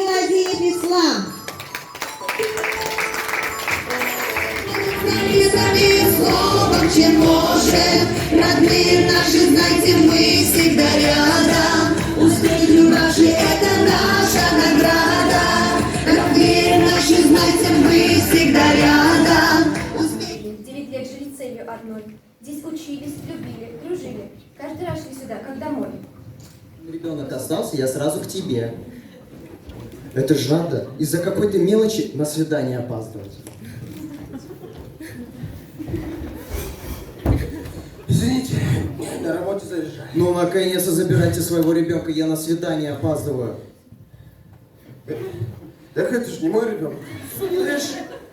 Геладиев Ислам. Словом, чем можем, родные наши, знайте, мы всегда рядом. Успехи наши — это наша награда. Родные наши, знайте, мы всегда рядом. 9 лет жили целью одной. Здесь учились, любили, дружили. Каждый раз шли сюда, как домой. Ребенок остался, я сразу к тебе. Это ж надо из-за какой-то мелочи на свидание опаздывать. Извините, на работе заезжаю. Ну, наконец-то забирайте своего ребенка, я на свидание опаздываю. Так это ж не мой ребенок. Видишь,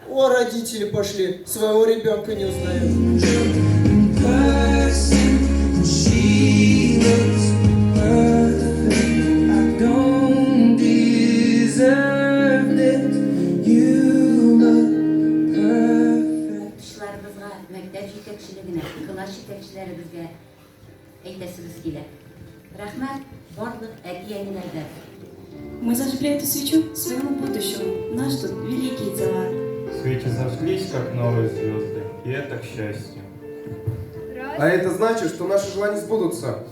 о, родители пошли, своего ребенка не узнают. Kışlarımızga, mektep yetekçiligine, kılaş yetekçilerimizge eйтесimiz келет. Рахмат барлық әти-әниләргә. Мы зажгли эту свечу своему будущему. Нас тут великие дела. Свечи зажглись, как новые звезды, и это к счастью. А это значит, что наши желания сбудутся.